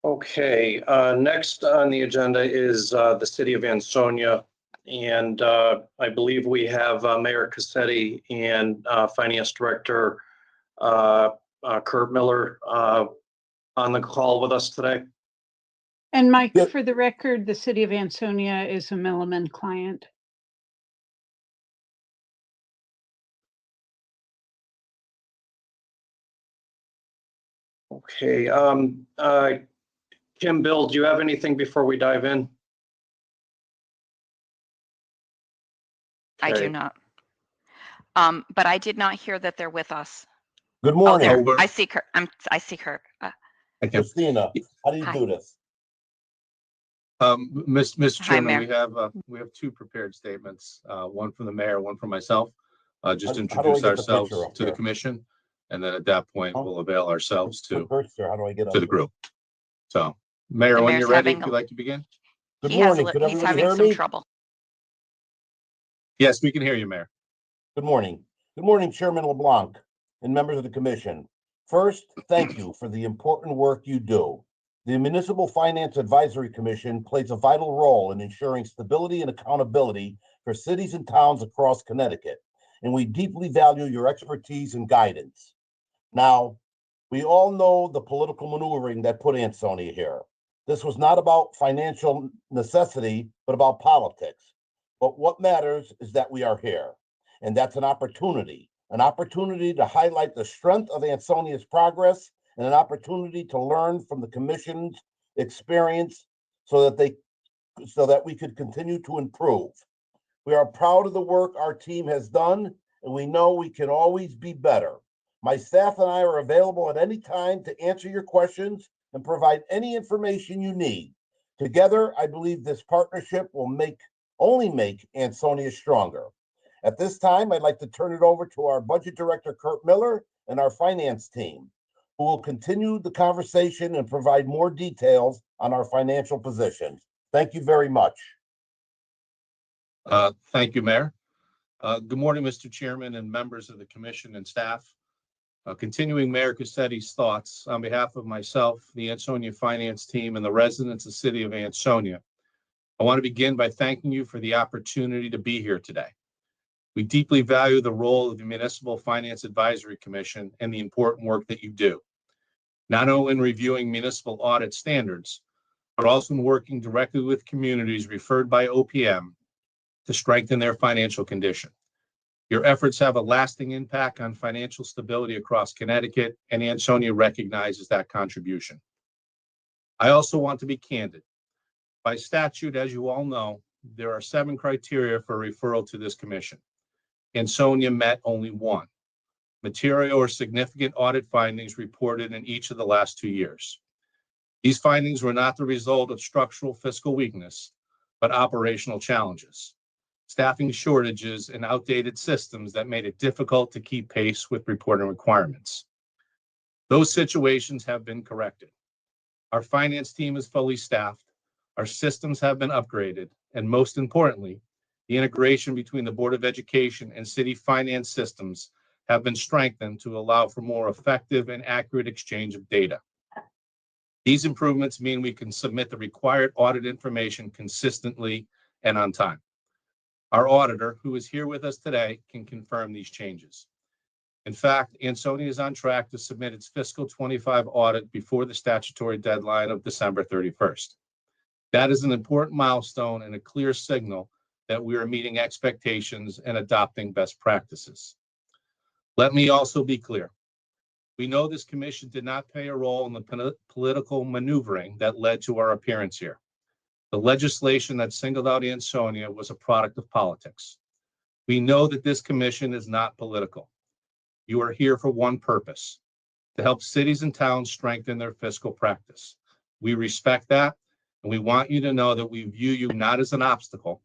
Okay, next on the agenda is the City of Ansonia. And I believe we have Mayor Cassetti and Finance Director Kurt Miller on the call with us today. And Mike, Yep. for the record, the City of Ansonia is a Milliman client. Okay, Kim, Bill, do you have anything before we dive in? I do Okay. not. But I did not hear that they're with us. Good Oh, morning, there. I see her. I see her. Christina. How do you Hi. do this? Mr. Hi, Chairman, Mayor. we have two prepared statements, one from the mayor, one from myself. Just How do I introduce get the ourselves picture up to the here? commission, and then at that point, Huh? we'll avail ourselves to How do I get up the here? group. So, Mayor, The when mayor's you're ready, having if you'd like to begin. Good morning. Could He's everybody having hear some me? trouble. Yes, we can hear you, Mayor. Good morning. Good morning, Chairman LeBlanc and members of the commission. First, thank you for the important work you do. The Municipal Finance Advisory Commission plays a vital role in ensuring stability and accountability for cities and towns across Connecticut, and we deeply value your expertise and guidance. Now, we all know the political maneuvering that put Ansonia here. This was not about financial necessity, but about politics. But what matters is that we are here, and that's an opportunity to highlight the strength of Ansonia's progress and an opportunity to learn from the commission's experience so that we could continue to improve. We are proud of the work our team has done, and we know we can always be better. My staff and I are available at any time to answer your questions and provide any information you need. Together, I believe this partnership will only make Ansonia stronger. At this time, I'd like to turn it over to our Budget Director, Kurt Miller, and our finance team, who will continue the conversation and provide more details on our financial position. Thank you very much. Thank you, Mayor. Good morning, Mr. Chairman and members of the commission and staff. Continuing Mayor Cassetti's thoughts, on behalf of myself, the Ansonia finance team, and the residents of the City of Ansonia, I want to begin by thanking you for the opportunity to be here today. We deeply value the role of the Municipal Finance Advisory Commission and the important work that you do, not only in reviewing municipal audit standards, but also in working directly with communities referred by OPM to strengthen their financial condition. Your efforts have a lasting impact on financial stability across Connecticut, and Ansonia recognizes that contribution. I also want to be candid. By statute, as you all know, there are 7 criteria for referral to this commission. Ansonia met only 1. Material or significant audit findings reported in each of the last 2 years. These findings were not the result of structural fiscal weakness, but operational challenges, staffing shortages, and outdated systems that made it difficult to keep pace with reporting requirements. Those situations have been corrected. Our finance team is fully staffed, our systems have been upgraded, and most importantly, the integration between the Board of Education and city finance systems have been strengthened to allow for more effective and accurate exchange of data. These improvements mean we can submit the required audit information consistently and on time. Our auditor, who is here with us today, can confirm these changes. In fact, Ansonia is on track to submit its fiscal 25 audit before the statutory deadline of December 31st. That is an important milestone and a clear signal that we are meeting expectations and adopting best practices. Let me also be clear. We know this commission did not play a role in the political maneuvering that led to our appearance here. The legislation that singled out Ansonia was a product of politics. We know that this commission is not political. You are here for one purpose, to help cities and towns strengthen their fiscal practice. We respect that, and we want you to know that we view you not as an obstacle,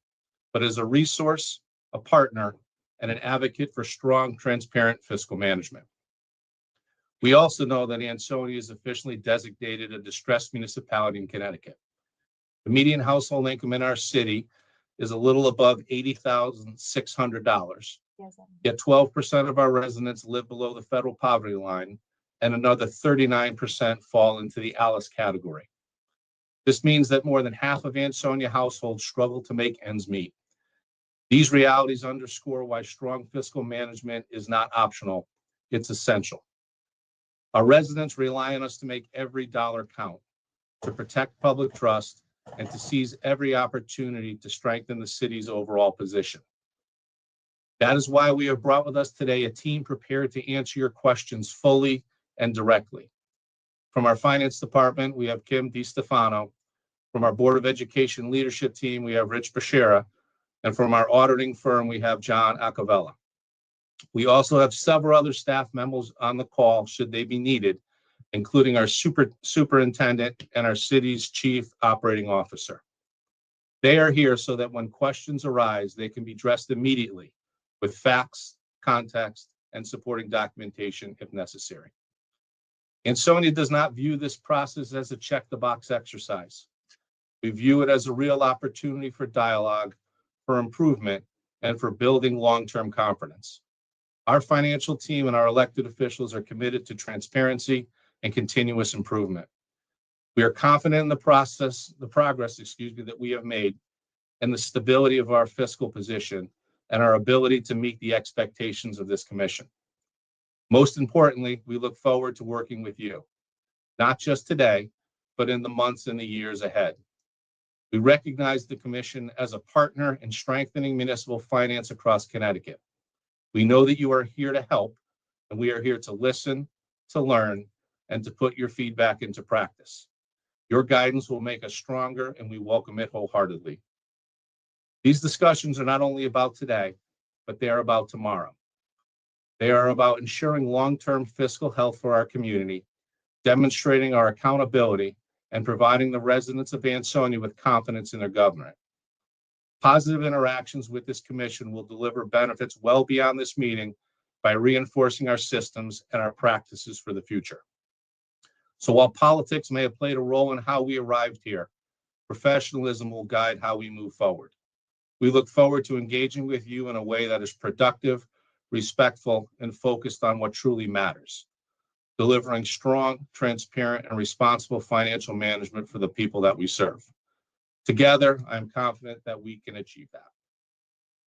but as a resource, a partner, and an advocate for strong, transparent fiscal management. We also know that Ansonia is officially designated a distressed municipality in Connecticut. The median household income in our city is a little above $80,600. Yet 12% of our residents live below the federal poverty line, and another 39% fall into the ALICE category. This means that more than half of Ansonia households struggle to make ends meet. These realities underscore why strong fiscal management is not optional, it's essential. Our residents rely on us to make every dollar count, to protect public trust, and to seize every opportunity to strengthen the city's overall position. That is why we have brought with us today a team prepared to answer your questions fully and directly. From our finance department, we have Kim DiStefano. From our Board of Education leadership team, we have Rich Bashera. And from our auditing firm, we have John Acavella. We also have several other staff members on the call should they be needed, including our superintendent and our city's chief operating officer. They are here so that when questions arise, they can be addressed immediately with facts, context, and supporting documentation if necessary. Ansonia does not view this process as a check-the-box exercise. We view it as a real opportunity for dialogue, for improvement, and for building long-term confidence. Our financial team and our elected officials are committed to transparency and continuous improvement. We are confident in the progress, that we have made and the stability of our fiscal position and our ability to meet the expectations of this commission. Most importantly, we look forward to working with you, not just today, but in the months and the years ahead. We recognize the commission as a partner in strengthening municipal finance across Connecticut. We know that you are here to help, and we are here to listen, to learn, and to put your feedback into practice. Your guidance will make us stronger, and we welcome it wholeheartedly. These discussions are not only about today, but they are about tomorrow. They are about ensuring long-term fiscal health for our community, demonstrating our accountability, and providing the residents of Ansonia with confidence in their government. Positive interactions with this commission will deliver benefits well beyond this meeting by reinforcing our systems and our practices for the future. So while politics may have played a role in how we arrived here, professionalism will guide how we move forward. We look forward to engaging with you in a way that is productive, respectful, and focused on what truly matters, delivering strong, transparent, and responsible financial management for the people that we serve. Together, I'm confident that we can achieve that.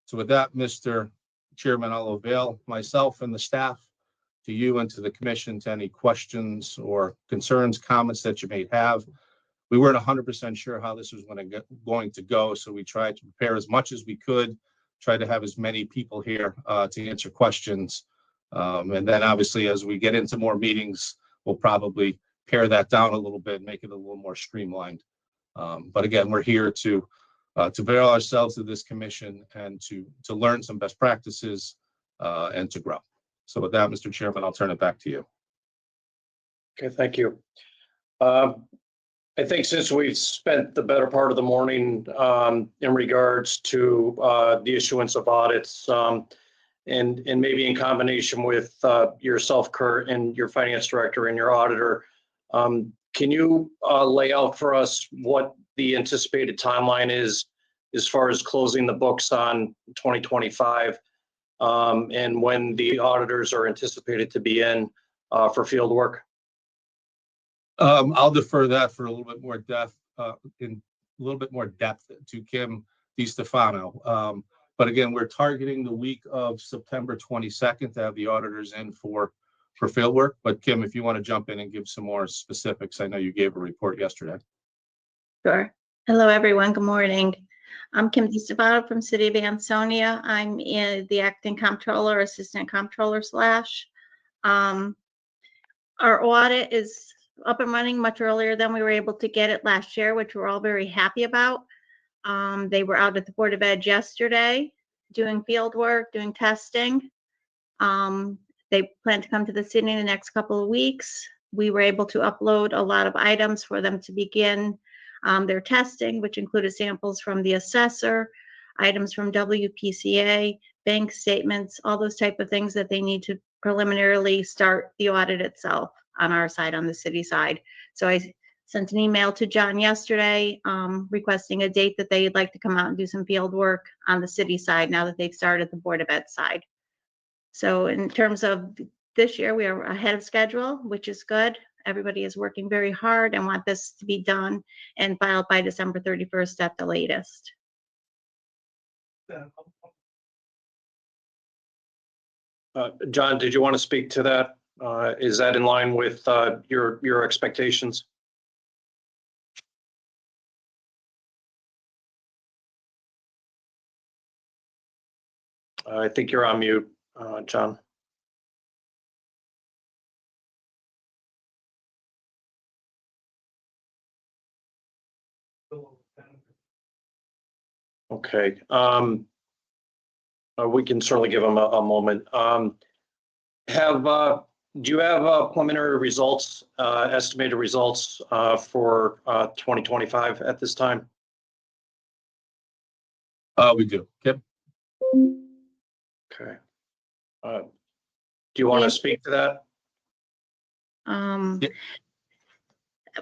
So with that, Mr. Chairman, I'll avail myself and the staff to you and to the commission to any questions or concerns, comments that you may have. We weren't 100% sure how this was going to go, so we tried to prepare as much as we could, try to have as many people here to answer questions. And then obviously, as we get into more meetings, we'll probably pare that down a little bit, make it a little more streamlined. But again, we're here to avail ourselves of this commission and to learn some best practices and to grow. So with that, Mr. Chairman, I'll turn it back to you. Okay, thank you. I think since we've spent the better part of the morning in regards to the issuance of audits and maybe in combination with yourself, Kurt, and your finance director and your auditor, can you lay out for us what the anticipated timeline is as far as closing the books on 2025 and when the auditors are anticipated to be in for field work? I'll defer that for a little bit more depth to Kim DiStefano. But again, we're targeting the week of September 22nd to have the auditors in for field work. But Kim, if you want to jump in and give some more specifics, I know you gave a report yesterday. Sure. Hello, everyone. Good morning. I'm Kim DiStefano from City of Ansonia. I'm the acting comptroller, assistant comptroller / our audit is up and running much earlier than we were able to get it last year, which we're all very happy about. They were out at the Board of Ed yesterday doing field work, doing testing. They plan to come to the city in the next couple of weeks. We were able to upload a lot of items for them to begin their testing, which included samples from the assessor, items from WPCA, bank statements, all those type of things that they need to preliminarily start the audit itself on our side, on the city side. So I sent an email to John yesterday requesting a date that they'd like to come out and do some field work on the city side now that they've started the Board of Ed side. So in terms of this year, we are ahead of schedule, which is good. everybody is working very hard and want this to be done and filed by December 31st at the latest. John, did you want to speak to that? Is that in line with your expectations? I think you're on mute, John. Okay. We can certainly give them a moment. Do you have preliminary results, estimated results for 2025 at this time? We do. Yep. Okay. Do you want to speak to that? Yeah.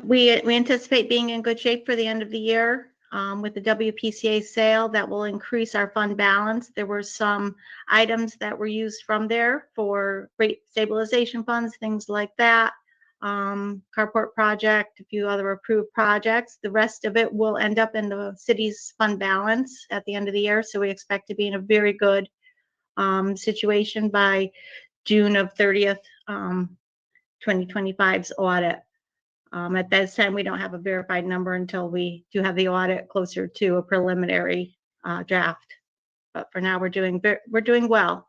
We anticipate being in good shape for the end of the year. With the WPCA sale, that will increase our fund balance. There were some items that were used from there for rate stabilization funds, things like that. Carport project, a few other approved projects. The rest of it will end up in the city's fund balance at the end of the year. So we expect to be in a very good situation by June of 30th, 2025's audit. At this time, we don't have a verified number until we do have the audit closer to a preliminary draft. But for now, we're doing well.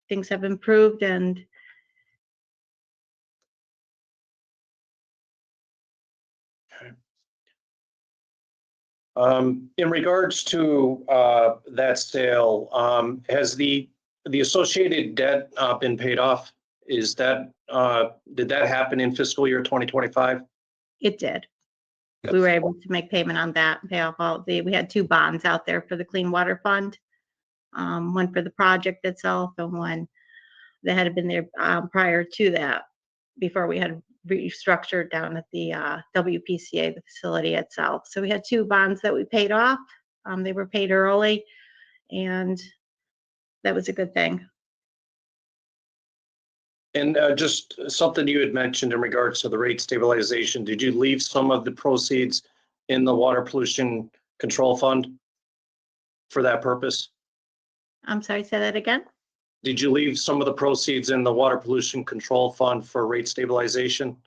Things have improved, and in regards to that sale, has the associated debt been paid off? Is that did that happen in fiscal year 2025? it did. Yes. We were able to make payment on that, pay off all we had 2 bonds out there for the Clean Water Fund. One for the project itself and one that had been there prior to that, before we had restructured down at the WPCA, the facility itself. So we had 2 bonds that we paid off. They were paid early, and that was a good thing. And just something you had mentioned in regards to the rate stabilization, did you leave some of the proceeds in the Water Pollution Control Fund for that purpose? I'm sorry, say that again? Did you leave some of the proceeds in the Water Pollution Control Fund for rate stabilization?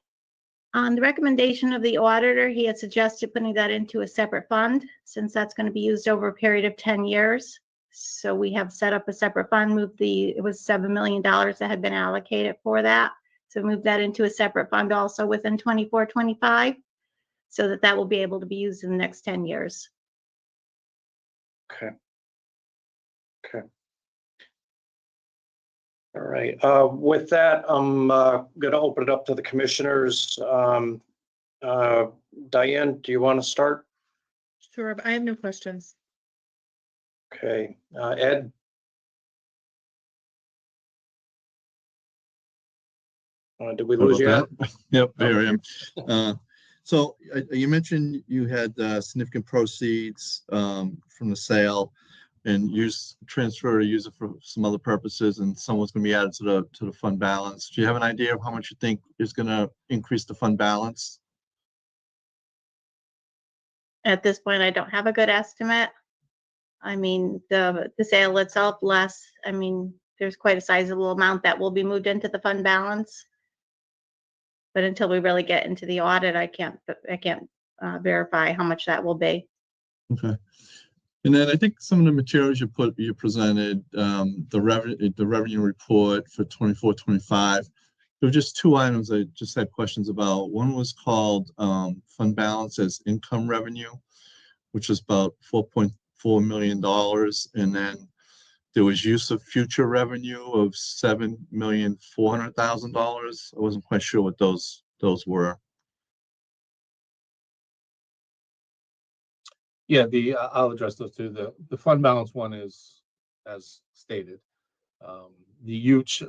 On the recommendation of the auditor, he had suggested putting that into a separate fund, since that's going to be used over a period of 10 years. So we have set up a separate fund, it was $7 million that had been allocated for that. So move that into a separate fund also within 24-25, so that will be able to be used in the next 10 years. Okay. Okay. All right. With that, I'm going to open it up to the commissioners. Diane, do you want to start? Sure, I have no questions. Okay. Ed? Did we Sorry lose you? about Ed? that. Yep, here I am. So you mentioned you had significant proceeds from the sale and transfer to use it for some other purposes, and someone's going to be added to the fund balance. Do you have an idea of how much you think is going to increase the fund balance? At this point, I don't have a good estimate. I mean, the sale itself less, I mean, there's quite a sizable amount that will be moved into the fund balance. But until we really get into the audit, I can't verify how much that will be. Okay. And then I think some of the materials you presented, the revenue report for 24-25. There were just 2 items I just had questions about. One was called fund balance as income revenue, which is about $4.4 million, and then there was use of future revenue of $7,400,000. I wasn't quite sure what those were. Yeah, I'll address those 2. The fund balance one is as stated. The use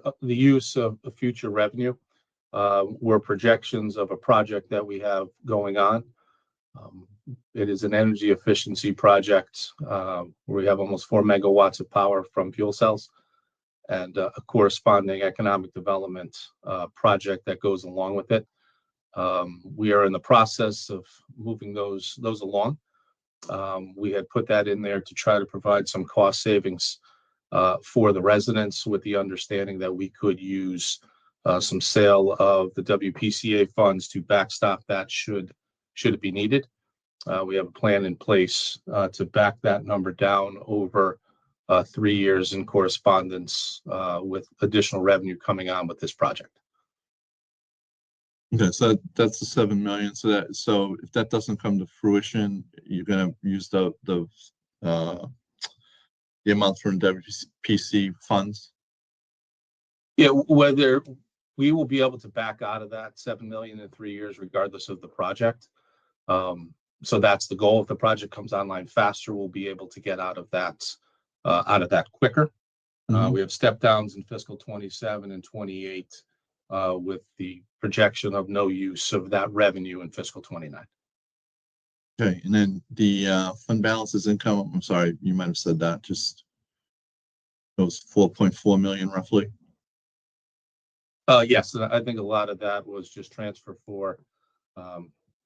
of future revenue were projections of a project that we have going on. It is an energy efficiency project where we have almost 4 megawatts of power from fuel cells. and a corresponding economic development project that goes along with it. We are in the process of moving those along. We had put that in there to try to provide some cost savings for the residents, with the understanding that we could use some sale of the WPCA funds to backstop that should it be needed. We have a plan in place to back that number down over 3 years in correspondence with additional revenue coming on with this project. Okay, so that's the 7 million. So if that doesn't come to fruition, you're gonna use the amount from WPC funds. Yeah, whether we will be able to back out of that 7 million in 3 years, regardless of the project. So that's the goal. If the project comes online faster, we'll be able to get out of that quicker. We have step downs in fiscal 27 and 28 with the projection of no use of that revenue in fiscal 29. Okay, and then the fund balances income, I'm sorry, you might have said that, just those 4.4 million roughly. Yes, and I think a lot of that was just transfer for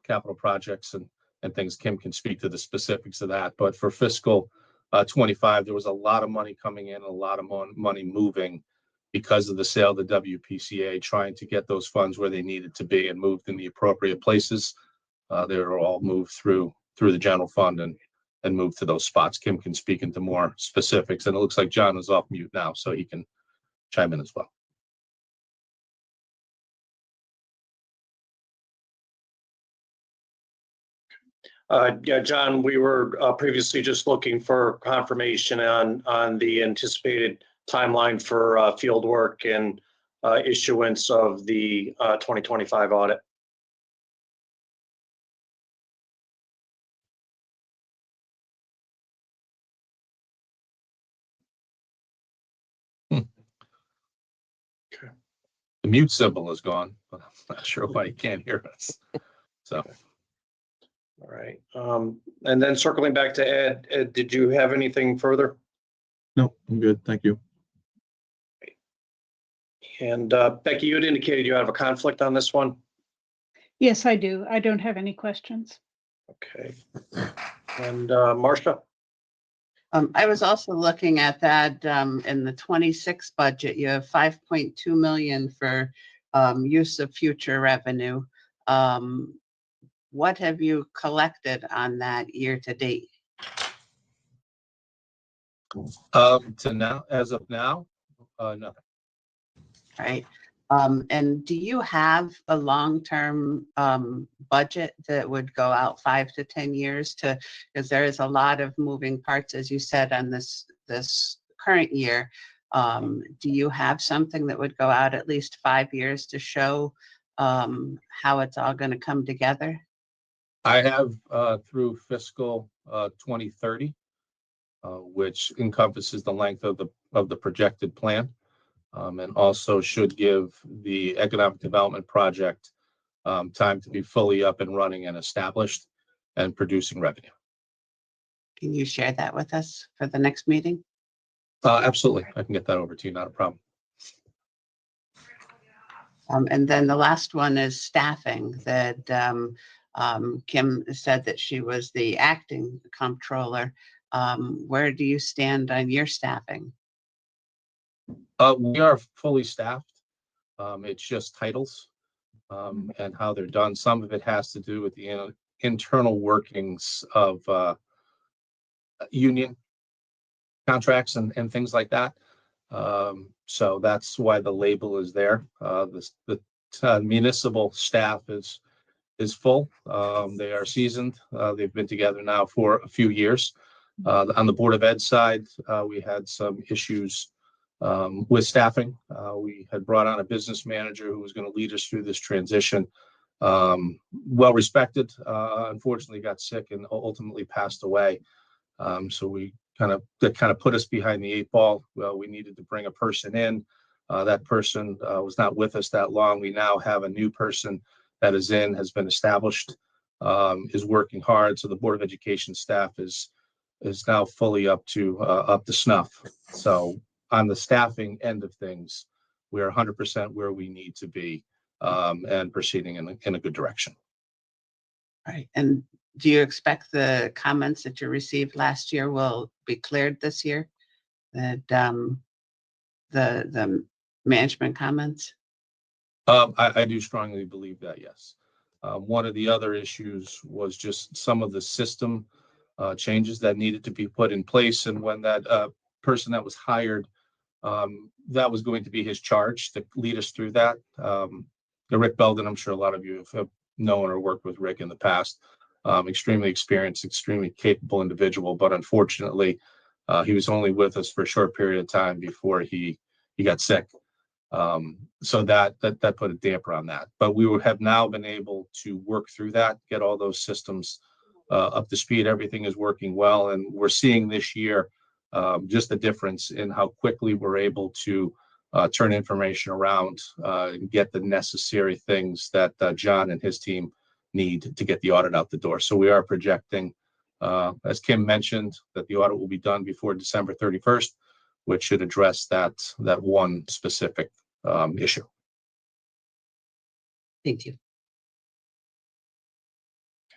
capital projects and things. Kim can speak to the specifics of that, but for fiscal 25, there was a lot of money coming in, a lot of money moving because of the sale of the WPCA, trying to get those funds where they needed to be and moved in the appropriate places. They were all moved through the general fund and moved to those spots. Kim can speak into more specifics, and it looks like John is off mute now, so he can chime in as well. Yeah, John, we were previously just looking for confirmation on the anticipated timeline for field work and issuance of the 2025 audit. Okay. The mute symbol is gone, but I'm not sure why you can't hear us. So. All right. And then circling back to Ed, did you have anything further? No, I'm good. Thank you. And Becky, you had indicated you have a conflict on this one. Yes, I do. I don't have any questions. Okay. And Marcia? I was also looking at that in the 26 budget, you have 5.2 million for use of future revenue. What have you collected on that year to date? To now, as of now, nothing. Right. And do you have a long-term budget that would go out 5 to 10 years because there is a lot of moving parts, as you said, on this current year. Do you have something that would go out at least 5 years to show how it's all going to come together? I have through fiscal 2030, which encompasses the length of the projected plan, and also should give the economic development project time to be fully up and running and established and producing revenue. Can you share that with us for the next meeting? Absolutely, I can get that over to you, not a problem. And then the last one is staffing, that Kim said that she was the acting comptroller. Where do you stand on your staffing? We are fully staffed. It's just titles and how they're done. Some of it has to do with the internal workings of union contracts and things like that. So that's why the label is there. The municipal staff is full. They are seasoned. They've been together now for a few years. On the Board of Ed side, we had some issues with staffing. We had brought on a business manager who was going to lead us through this transition. Well respected, unfortunately got sick and ultimately passed away. So that kind of put us behind the 8 ball. Well, we needed to bring a person in. That person was not with us that long. We now have a new person that has been established, is working hard. So the Board of Education staff is now fully up to snuff. So on the staffing end of things, we are 100% where we need to be, and proceeding in a good direction. Right. And do you expect the comments that you received last year will be cleared this year? That the management comments? I do strongly believe that, yes. One of the other issues was just some of the system changes that needed to be put in place. And when that person that was hired, that was going to be his charge to lead us through that. Rick Belden, I'm sure a lot of you have known or worked with Rick in the past. Extremely experienced, extremely capable individual, but unfortunately, he was only with us for a short period of time before he got sick. So that put a damper on that. But we have now been able to work through that, get all those systems up to speed. Everything is working well, and we're seeing this year just the difference in how quickly we're able to turn information around and get the necessary things that John and his team need to get the audit out the door. So we are projecting, as Kim mentioned, that the audit will be done before December 31st, which should address that one specific issue. Thank you.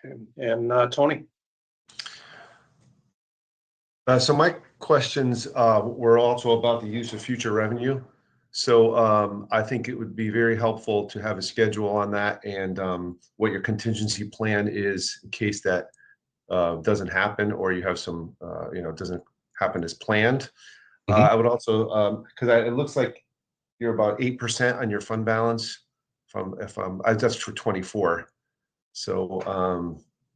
Okay. And Tony? So my questions were also about the use of future revenue. So I think it would be very helpful to have a schedule on that and what your contingency plan is in case that doesn't happen, or you have some, doesn't happen as planned. I would also, because it looks like you're about 8% on your fund balance that's for 24. So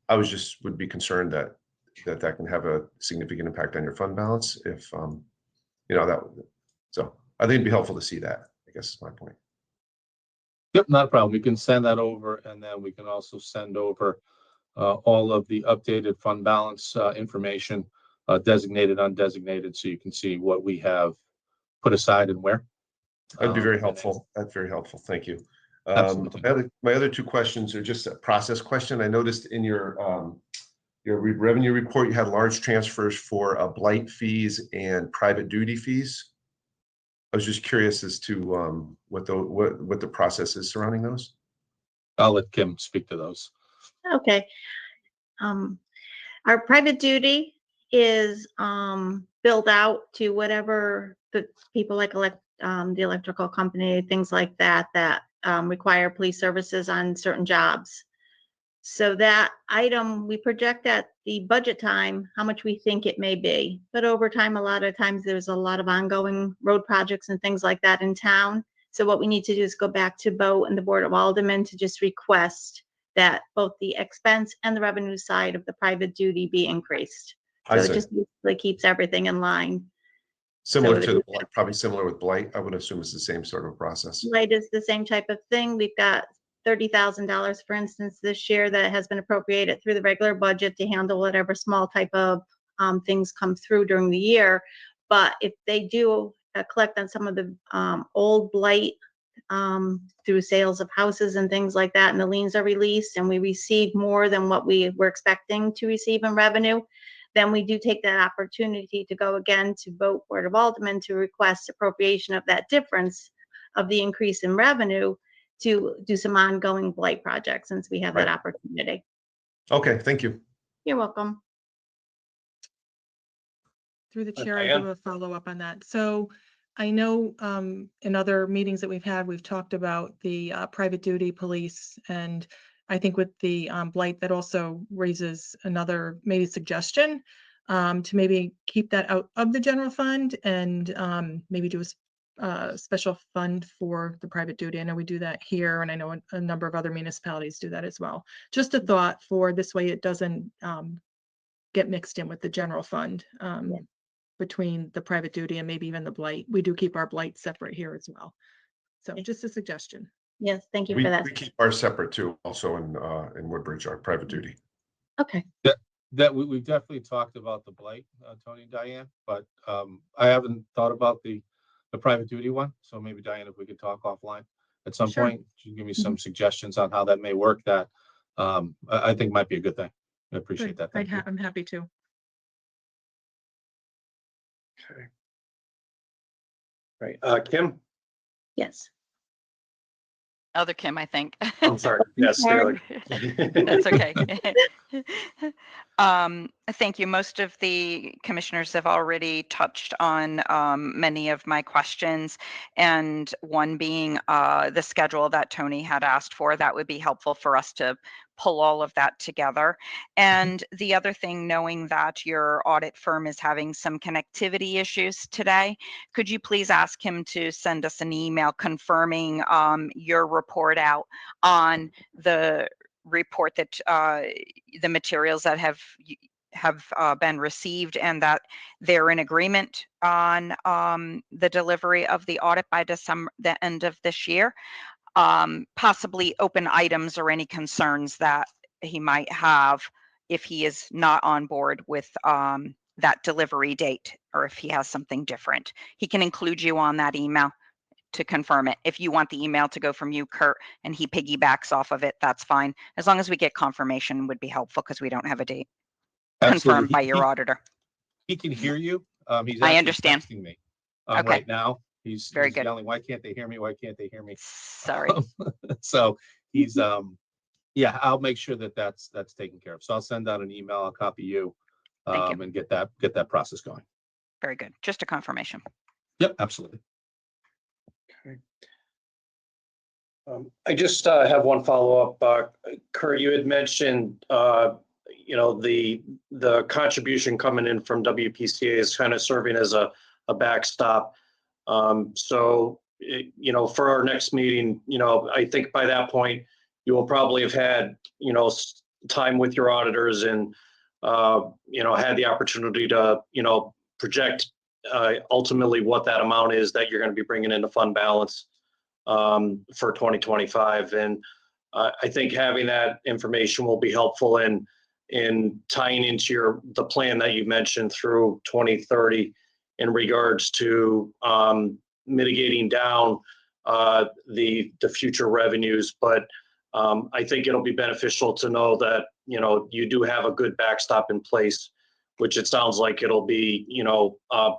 I would be concerned that can have a significant impact on your fund balance if, so I think it'd be helpful to see that, I guess is my point. Yep, not a problem. We can send that over, and then we can also send over all of the updated fund balance information, designated, undesignated, so you can see what we have put aside and where. That'd be very helpful. That's very helpful. Thank you. Absolutely. My other two questions are just a process question. I noticed in your revenue report, you had large transfers for blight fees and private duty fees. I was just curious as to what the process is surrounding those. I'll let Kim speak to those. Okay. Our private duty is billed out to whatever the people like the electrical company, things like that require police services on certain jobs. So that item, we project at the budget time how much we think it may be. But over time, a lot of times there's a lot of ongoing road projects and things like that in town. So what we need to do is go back to Bo and the Board of Aldermen to just request that both the expense and the revenue side of the private duty be increased. So it just basically keeps everything in line. Similar to probably similar with blight. I would assume it's the same sort of process. Blight is the same type of thing. We've got $30,000, for instance, this year that has been appropriated through the regular budget to handle whatever small type of things come through during the year. But if they do collect on some of the old blight through sales of houses and things like that, and the liens are released and we receive more than what we were expecting to receive in revenue, then we do take that opportunity to go again to Board of Aldermen to request appropriation of that difference of the increase in revenue to do some ongoing blight projects since we have that opportunity. Okay, thank you. You're welcome. Through the chair, I do have a follow up on that. So I know in other meetings that we've had, we've talked about the private duty police, and I think with the blight, that also raises another maybe suggestion to maybe keep that out of the general fund and maybe do a special fund for the private duty. I know we do that here, and I know a number of other municipalities do that as well. Just a thought for this way it doesn't get mixed in with the general fund between the private duty and maybe even the blight. We do keep our blight separate here as well. So just a suggestion. Yes, thank you for that. We keep ours separate too, also in Woodbridge, our private duty. Okay. That we've definitely talked about the blight, Tony and Diane, but I haven't thought about the private duty one. So maybe Diane, if we could talk offline at some point, you give me some suggestions on how that may work. That I think might be a good thing. I appreciate that. I'm happy to. Okay. Right, Kim? Yes. Other Kim, I think. I'm sorry. Yes, the other. That's okay. Thank you. Most of the commissioners have already touched on many of my questions, and one being the schedule that Tony had asked for. That would be helpful for us to pull all of that together. And the other thing, knowing that your audit firm is having some connectivity issues today, could you please ask him to send us an email confirming your report out on the report that the materials that have been received, and that they're in agreement on the delivery of the audit by the end of this year. Possibly open items or any concerns that he might have if he is not on board with that delivery date, or if he has something different. He can include you on that email to confirm it. If you want the email to go from you, Kurt, and he piggybacks off of it, that's fine. As long as we get confirmation would be helpful, because we don't have a date confirmed by your auditor. He can hear you. He's I actually understand. texting me Okay. right now. He's Very good. yelling, "Why can't they hear me? Why can't they hear me?" Sorry. So he's yeah, I'll make sure that that's taken care of. So I'll send out an email. I'll copy you, Thank you. and get that process going. Very good. Just a confirmation. Yep, absolutely. I just have one follow-up. Kurt, you had mentioned, the contribution coming in from WPCA is kind of serving as a backstop. So, for our next meeting, I think by that point, you will probably have had, time with your auditors and, had the opportunity to, project ultimately what that amount is that you're going to be bringing into fund balance for 2025. And I think having that information will be helpful in tying into the plan that you mentioned through 2030 in regards to mitigating down the future revenues. But I think it'll be beneficial to know that, you do have a good backstop in place, which it sounds like it'll be,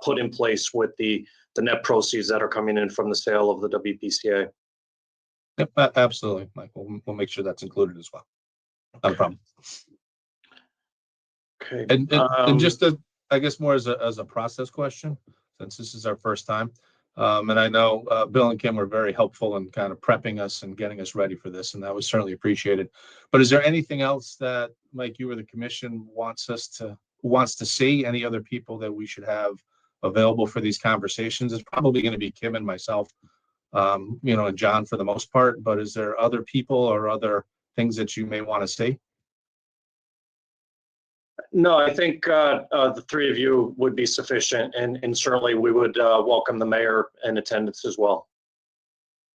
put in place with the net proceeds that are coming in from the sale of the WPCA. Yep, absolutely, Mike. We'll make sure that's included as well. Not a problem. Okay. And just I guess more as a process question, since this is our first time. And I know Bill and Kim were very helpful in kind of prepping us and getting us ready for this, and that was certainly appreciated. But is there anything else that, Mike, you or the commission wants to see? Any other people that we should have available for these conversations? It's probably going to be Kim and myself, and John for the most part. But is there other people or other things that you may want to see? No, I think the three of you would be sufficient, and certainly we would welcome the mayor in attendance as well.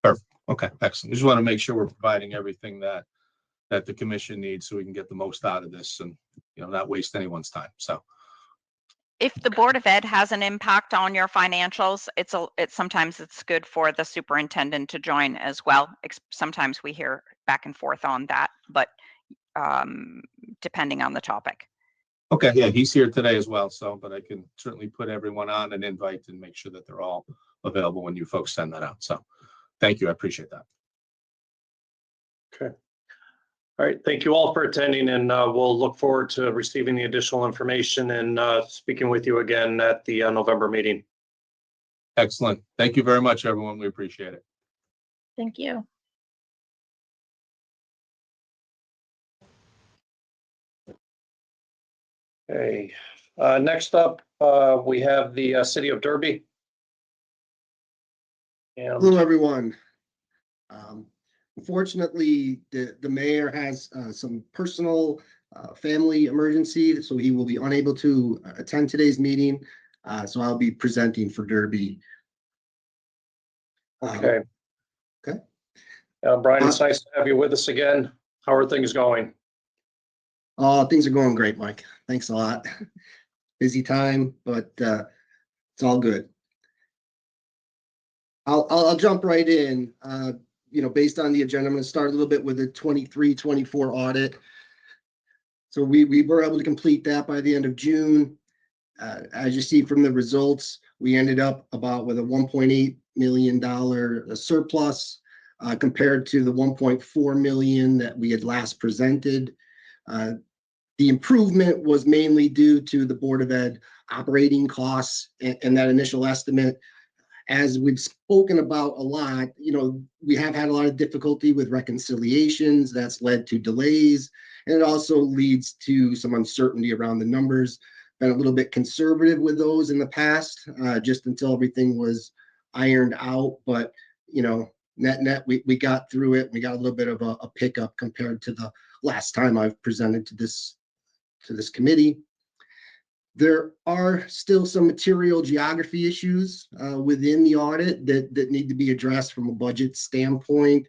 Perfect. Okay, excellent. Just want to make sure we're providing everything that the commission needs so we can get the most out of this and not waste anyone's time. So If the Board of Ed has an impact on your financials, sometimes it's good for the superintendent to join as well. Sometimes we hear back and forth on that, but depending on the topic. okay, yeah, he's here today as well. So, but I can certainly put everyone on an invite and make sure that they're all available when you folks send that out. So, thank you. I appreciate that. Okay. All right. Thank you all for attending, and we'll look forward to receiving the additional information and speaking with you again at the November meeting. Excellent. Thank you very much, everyone. We appreciate it. Thank you. Okay. Next up, we have the City of Derby. And Hello, everyone. Unfortunately, the mayor has some personal family emergency, so he will be unable to attend today's meeting. So I'll be presenting for Derby. Okay. Okay. Brian, it's nice to have you with us again. How are things going? Things are going great, Mike. Thanks a lot. Busy time, but it's all good. I'll jump right in. Based on the agenda, I'm going to start a little bit with the 23-24 audit. So we were able to complete that by the end of June. As you see from the results, we ended up about with a $1.8 million surplus compared to the $1.4 million that we had last presented. The improvement was mainly due to the Board of Ed operating costs and that initial estimate. As we've spoken about a lot, we have had a lot of difficulty with reconciliations. That's led to delays, and it also leads to some uncertainty around the numbers. Been a little bit conservative with those in the past, just until everything was ironed out. But, net, we got through it. We got a little bit of a pickup compared to the last time I've presented to this committee. There are still some material geography issues within the audit that need to be addressed from a budget standpoint,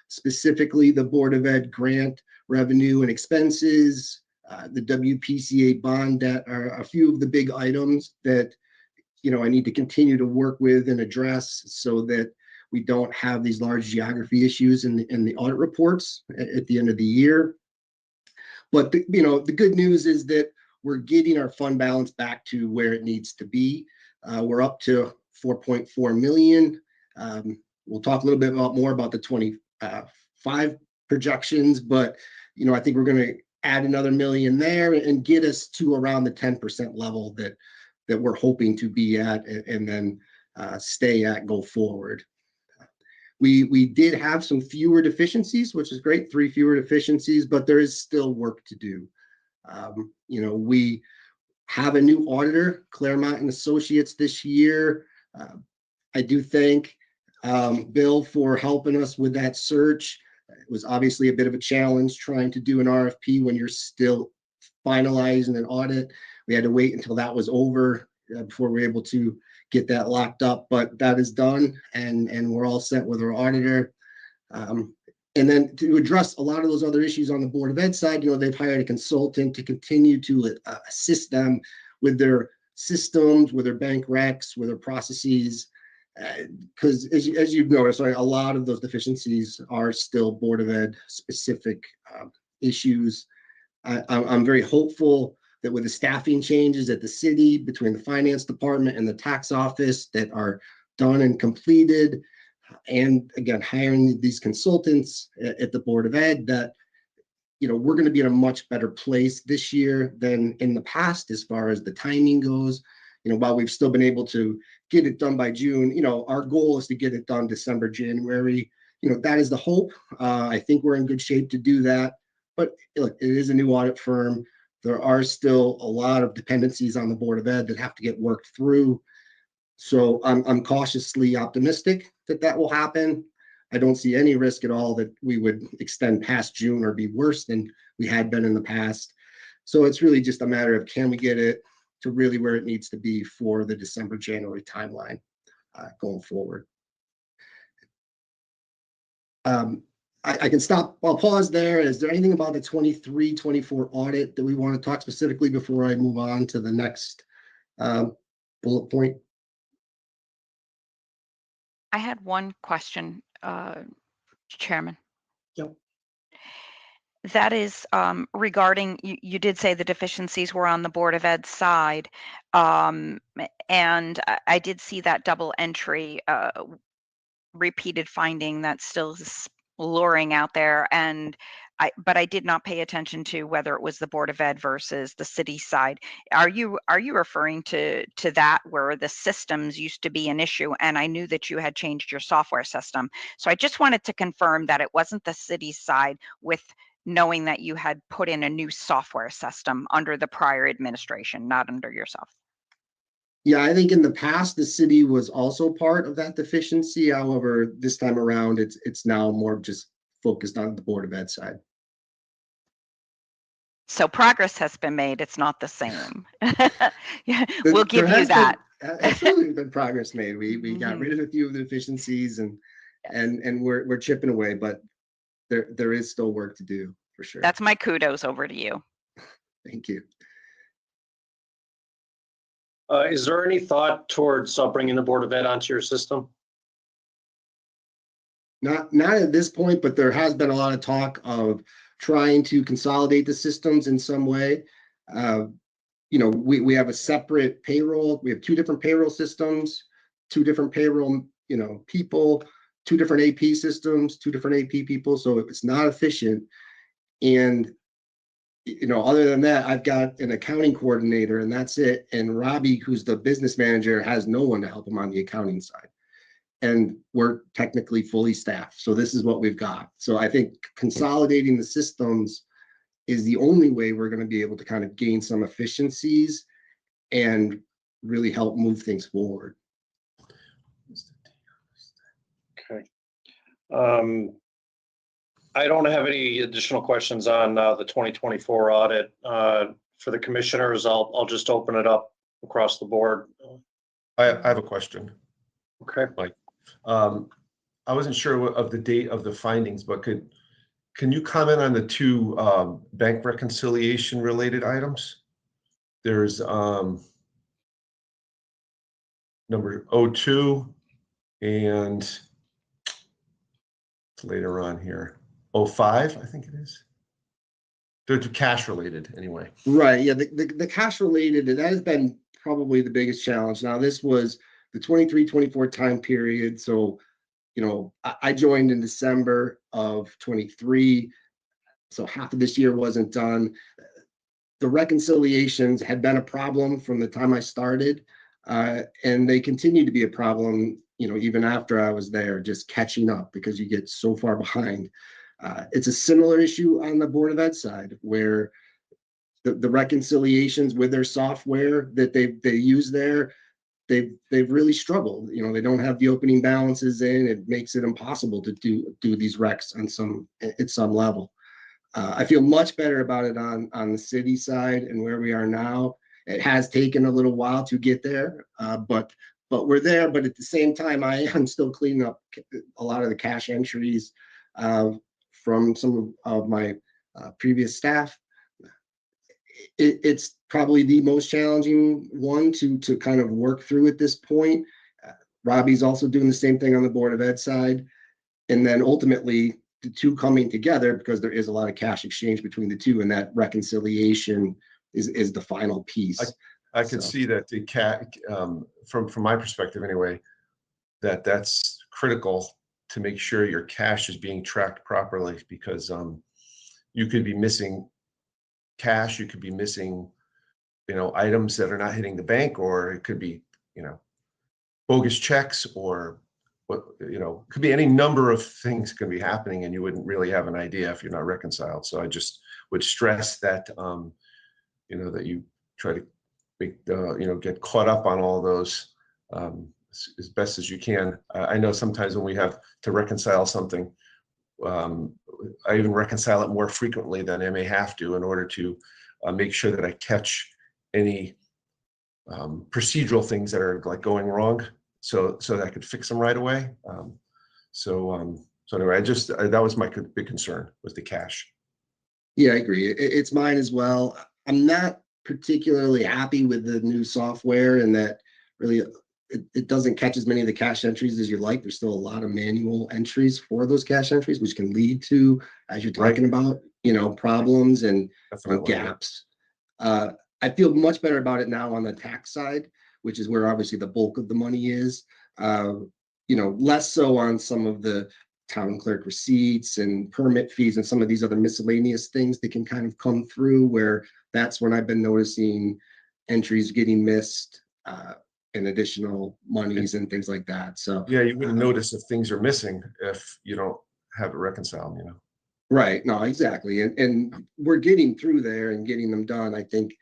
specifically the Board of Ed grant revenue and expenses, the WPCA bond debt are a few of the big items that, I need to continue to work with and address so that we don't have these large geography issues in the audit reports at the end of the year. But, the good news is that we're getting our fund balance back to where it needs to be. We're up to 4.4 million. We'll talk a little bit more about the 25 projections, but I think we're going to add another million there and get us to around the 10% level that we're hoping to be at and then stay at go forward. We did have some fewer deficiencies, which is great, 3 fewer deficiencies, but there is still work to do. We have a new auditor, Claremont and Associates, this year. I do thank Bill for helping us with that search. It was obviously a bit of a challenge trying to do an RFP when you're still finalizing an audit. We had to wait until that was over before we were able to get that locked up, but that is done, and we're all set with our auditor. And then to address a lot of those other issues on the Board of Ed side, they've hired a consultant to continue to assist them with their systems, with their bank recs, with their processes. Because as you've noticed, a lot of those deficiencies are still Board of Ed specific issues. I'm very hopeful that with the staffing changes at the city between the finance department and the tax office that are done and completed, and again, hiring these consultants at the Board of Ed, that, we're going to be in a much better place this year than in the past as far as the timing goes. While we've still been able to get it done by June, our goal is to get it done December, January. That is the hope. I think we're in good shape to do that. But look, it is a new audit firm. There are still a lot of dependencies on the Board of Ed that have to get worked through. So I'm cautiously optimistic that will happen. I don't see any risk at all that we would extend past June or be worse than we had been in the past. So it's really just a matter of, can we get it to really where it needs to be for the December, January timeline going forward. I can stop. I'll pause there. Is there anything about the 23-24 audit that we want to talk specifically before I move on to the next bullet point? I had one question, Chairman. Yep. That is regarding, you did say the deficiencies were on the Board of Ed side. And I did see that double entry repeated finding that still is luring out there. But I did not pay attention to whether it was the Board of Ed versus the city side. Are you referring to that where the systems used to be an issue? And I knew that you had changed your software system. So I just wanted to confirm that it wasn't the city side, with knowing that you had put in a new software system under the prior administration, not under yourself. Yeah, I think in the past, the city was also part of that deficiency. However, this time around, it's now more just focused on the Board of Ed side. So progress has been made. It's not the same. Yeah, we'll give you that. Absolutely been progress made. We got rid of a few of the deficiencies and we're chipping away, but there is still work to do for sure. That's my kudos over to you. Thank you. Is there any thought towards bringing the Board of Ed onto your system? Not at this point, but there has been a lot of talk of trying to consolidate the systems in some way. we have a separate payroll. We have two different payroll systems, two different payroll, people, two different AP systems, two different AP people. So it's not efficient. And, other than that, I've got an accounting coordinator and that's it. And Robbie, who's the business manager, has no one to help him on the accounting side. And we're technically fully staffed. So this is what we've got. So I think consolidating the systems is the only way we're going to be able to kind of gain some efficiencies and really help move things forward. Okay. I don't have any additional questions on the 2024 audit. For the commissioners, I'll just open it up across the board. I have a question. Okay. I wasn't sure of the date of the findings, but can you comment on the two bank reconciliation related items? There's number 02 and it's later on here, 05, I think it is. They're cash related anyway. Right. Yeah. The cash related, that has been probably the biggest challenge. Now, this was the 23-24 time period. So, I joined in December of 23. So half of this year wasn't done. The reconciliations had been a problem from the time I started, and they continue to be a problem, even after I was there, just catching up because you get so far behind. It's a similar issue on the Board of Ed side where the reconciliations with their software that they use there, they've really struggled. They don't have the opening balances in. It makes it impossible to do these recs at some level. I feel much better about it on the city side and where we are now. It has taken a little while to get there, but we're there. But at the same time, I am still cleaning up a lot of the cash entries from some of my previous staff. It's probably the most challenging one to kind of work through at this point. Robbie's also doing the same thing on the Board of Ed side. And then ultimately the two coming together, because there is a lot of cash exchange between the two, and that reconciliation is the final piece. I could see that the from my perspective anyway, that's critical to make sure your cash is being tracked properly, because you could be missing cash, you could be missing, items that are not hitting the bank, or it could be, bogus checks, or what, could be any number of things can be happening, and you wouldn't really have an idea if you're not reconciled. So I just would stress that, that you try to make, get caught up on all those as best as you can. I know sometimes when we have to reconcile something, I even reconcile it more frequently than I may have to in order to make sure that I catch any procedural things that are like going wrong, so that I could fix them right away. So anyway, that was my big concern, was the cash. Yeah, I agree. It's mine as well. I'm not particularly happy with the new software, and that really it doesn't catch as many of the cash entries as you like. There's still a lot of manual entries for those cash entries, which can lead to, as you're talking about, problems and gaps. I feel much better about it now on the tax side, which is where obviously the bulk of the money is. Less so on some of the town clerk receipts and permit fees and some of these other miscellaneous things that can kind of come through, where that's when I've been noticing entries getting missed, and additional monies and things like that. So yeah, you wouldn't notice if things are missing if you don't have it reconciled, Right. No, exactly. And we're getting through there and getting them done. I think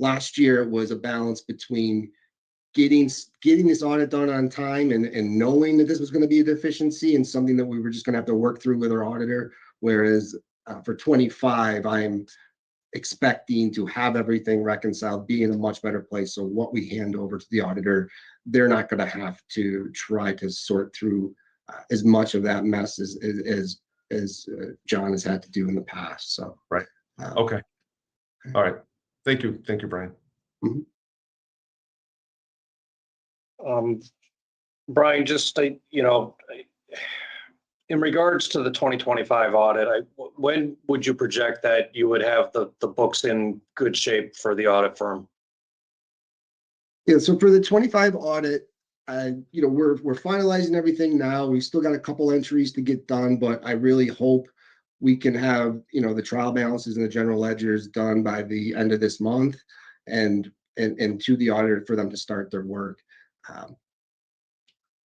last year it was a balance between getting this audit done on time and knowing that this was going to be a deficiency and something that we were just going to have to work through with our auditor. Whereas for 25, I'm expecting to have everything reconciled, be in a much better place. So what we hand over to the auditor, they're not going to have to try to sort through as much of that mess as John has had to do in the past. So right. Okay. All right. Thank you, Brian. Brian, just in In regards to the 2025 audit, when would you project that you would have the books in good shape for the audit firm? Yeah, so for the 25 audit, we're finalizing everything now. We've still got a couple entries to get done, but I really hope we can have, the trial balances and the general ledgers done by the end of this month and to the auditor for them to start their work.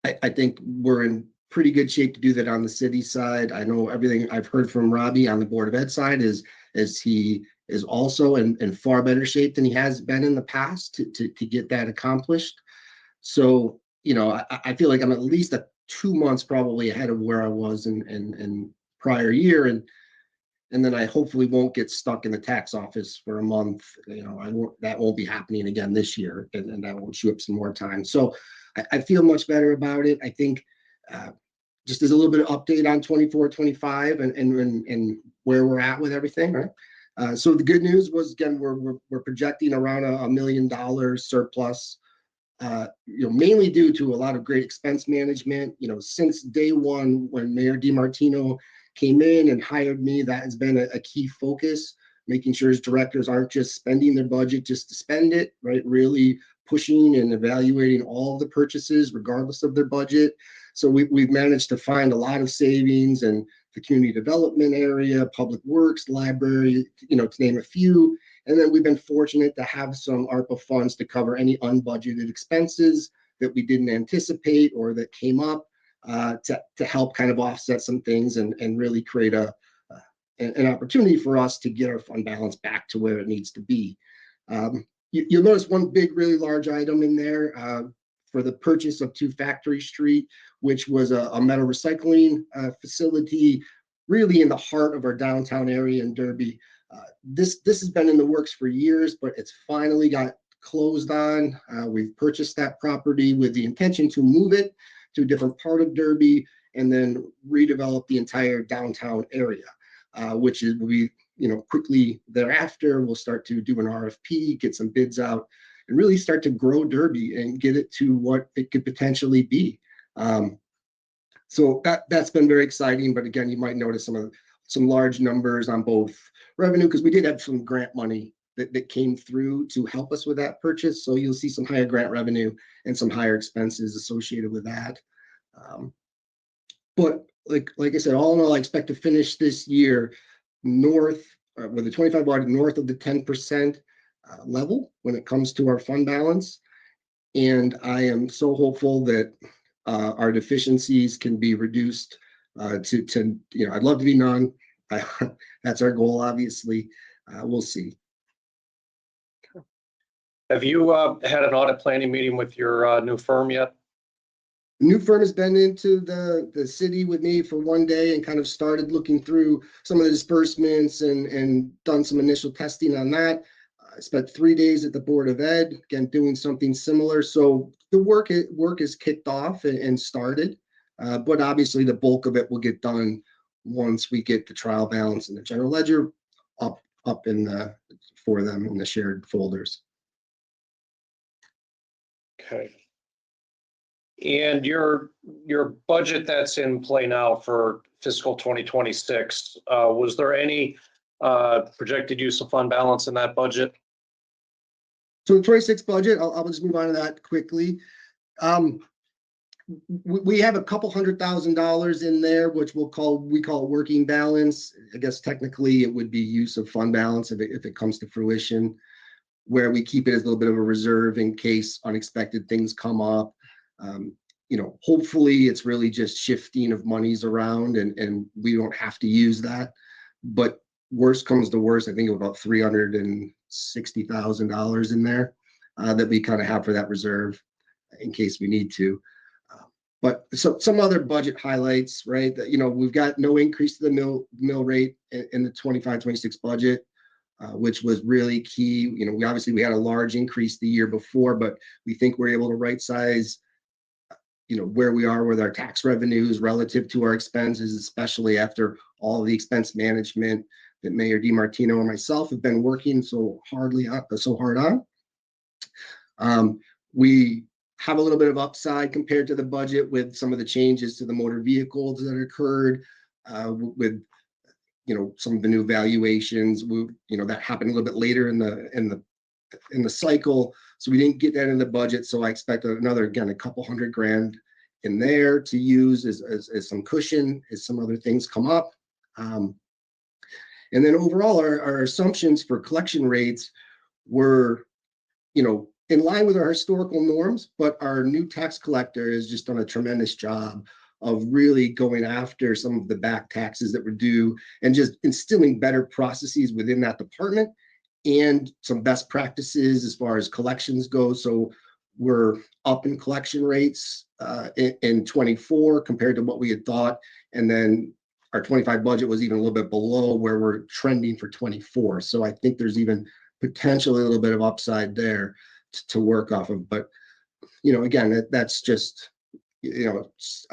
I think we're in pretty good shape to do that on the city side. I know everything I've heard from Robbie on the Board of Ed side is he is also in far better shape than he has been in the past to get that accomplished. So, I feel like I'm at least 2 months probably ahead of where I was in prior year. And then I hopefully won't get stuck in the tax office for a month. That won't be happening again this year, and that will chew up some more time. So I feel much better about it. I think just as a little bit of update on 24, 25 and where we're at with everything, right? So the good news was, again, we're projecting around $1 million surplus, mainly due to a lot of great expense management. Since day one, when Mayor DiMartino came in and hired me, that has been a key focus, making sure his directors aren't just spending their budget just to spend it, right? Really pushing and evaluating all of the purchases regardless of their budget. So we've managed to find a lot of savings in the community development area, public works, library, to name a few. And then we've been fortunate to have some ARPA funds to cover any unbudgeted expenses that we didn't anticipate or that came up to help kind of offset some things and really create an opportunity for us to get our fund balance back to where it needs to be. You'll notice one big, really large item in there for the purchase of 2 Factory Street, which was a metal recycling facility really in the heart of our downtown area in Derby. This has been in the works for years, but it's finally got closed on. We've purchased that property with the intention to move it to a different part of Derby and then redevelop the entire downtown area, which is quickly thereafter we'll start to do an RFP, get some bids out, and really start to grow Derby and get it to what it could potentially be. So that's been very exciting. But again, you might notice some large numbers on both revenue, because we did have some grant money that came through to help us with that purchase. So you'll see some higher grant revenue and some higher expenses associated with that. But like I said, all in all, I expect to finish this year with the 25 audit north of the 10% level when it comes to our fund balance. And I am so hopeful that our deficiencies can be reduced to I'd love to be none. That's our goal, obviously. We'll see. Have you had an audit planning meeting with your new firm yet? The new firm has been into the city with me for one day and kind of started looking through some of the disbursements and done some initial testing on that. I spent 3 days at the Board of Ed, again, doing something similar. So the work is kicked off and started, but obviously the bulk of it will get done once we get the trial balance and the general ledger up for them in the shared folders. Okay. And your budget that's in play now for fiscal 2026, was there any projected use of fund balance in that budget? So the 26 budget, I'll just move on to that quickly. We have a couple $100,000 in there, which we call it working balance. I guess technically it would be use of fund balance if it comes to fruition, where we keep it as a little bit of a reserve in case unexpected things come up. Hopefully it's really just shifting of monies around and we don't have to use that. But worst comes to worst, I think about $360,000 in there that we kind of have for that reserve in case we need to. But some other budget highlights, right? That we've got no increase to the mill rate in the 25-26 budget, which was really key. We had a large increase the year before, but we think we're able to right size where we are with our tax revenues relative to our expenses, especially after all the expense management that Mayor DiMartino and myself have been working so hard on. We have a little bit of upside compared to the budget with some of the changes to the motor vehicles that occurred, with, some of the new valuations, that happened a little bit later in the cycle. So we didn't get that in the budget. So I expect another, again, a couple $100,000 in there to use as some cushion as some other things come up. And then overall, our assumptions for collection rates were, in line with our historical norms, but our new tax collector has just done a tremendous job of really going after some of the back taxes that were due and just instilling better processes within that department and some best practices as far as collections go. So we're up in collection rates in 24 compared to what we had thought. And then our 25 budget was even a little bit below where we're trending for 24. So I think there's even potentially a little bit of upside there to work off of. But, again, that's just, it's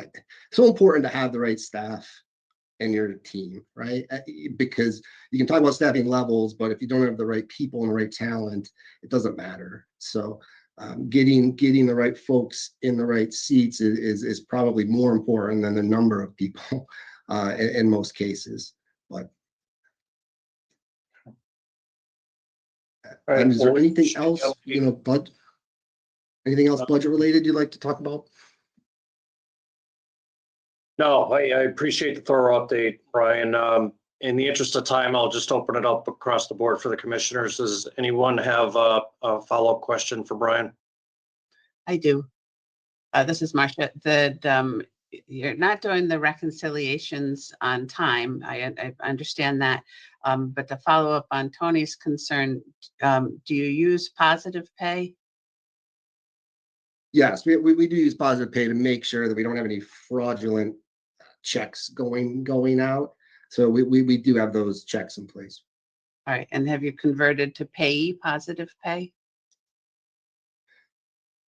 so important to have the right staff in your team, right? Because you can talk about staffing levels, but if you don't have the right people and the right talent, it doesn't matter. So getting the right folks in the right seats is probably more important than the number of people in most cases. But All right, is there well, anything else, anything else budget related you'd like to talk about? No, I appreciate the thorough update, Brian. In the interest of time, I'll just open it up across the board for the commissioners. Does anyone have a follow-up question for Brian? I do. This is Marcia. You're not doing the reconciliations on time. I understand that. But to follow up on Tony's concern, do you use positive pay? Yes, we do use positive pay to make sure that we don't have any fraudulent checks going out. So we do have those checks in place. All right. And have you converted to payee positive pay?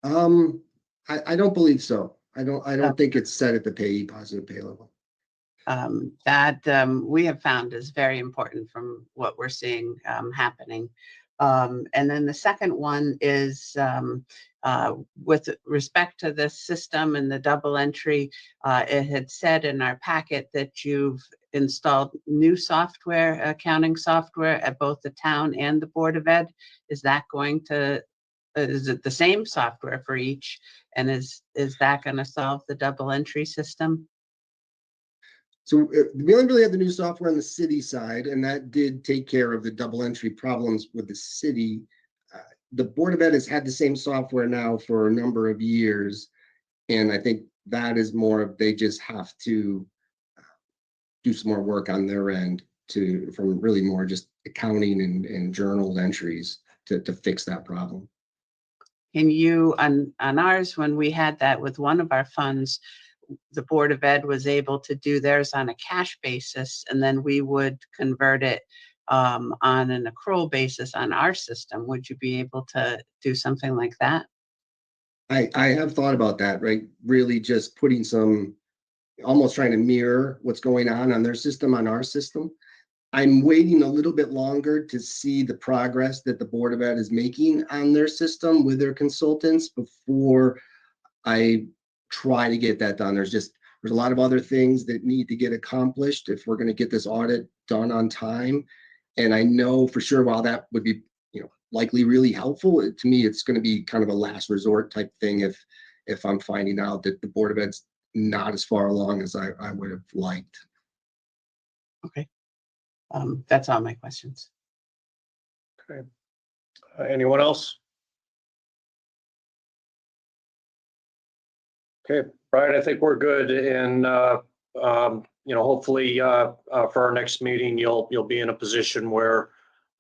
I don't believe so. I don't think it's set at the payee positive pay level. That we have found is very important from what we're seeing happening. And then the second one is with respect to the system and the double entry, it had said in our packet that you've installed new software, accounting software at both the town and the Board of Ed. Is it the same software for each? And is that going to solve the double entry system? So we only really have the new software on the city side, and that did take care of the double entry problems with the city. The Board of Ed has had the same software now for a number of years, and I think that is more of they just have to do some more work on their end from really more just accounting and journal entries to fix that problem. Can you, on ours, when we had that with one of our funds, the Board of Ed was able to do theirs on a cash basis, and then we would convert it on an accrual basis on our system. Would you be able to do something like that? I have thought about that, right? Really just putting almost trying to mirror what's going on their system, on our system. I'm waiting a little bit longer to see the progress that the Board of Ed is making on their system with their consultants before I try to get that done. There's a lot of other things that need to get accomplished if we're going to get this audit done on time. And I know for sure while that would be, likely really helpful, to me, it's going to be kind of a last resort type thing if I'm finding out that the Board of Ed's not as far along as I would have liked. Okay. That's all my questions. Okay. Anyone else? Okay, Brian, I think we're good. And, hopefully for our next meeting, you'll be in a position where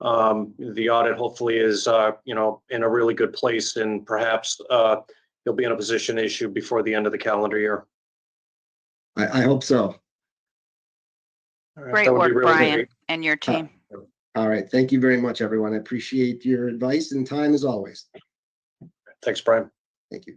the audit hopefully is, in a really good place, and perhaps you'll be in a position to issue before the end of the calendar year. I hope so. All right, Great that would be work, really Brian, great. and your team. All right. Thank you very much, everyone. I appreciate your advice and time as always. Thanks, Brian. Thank you.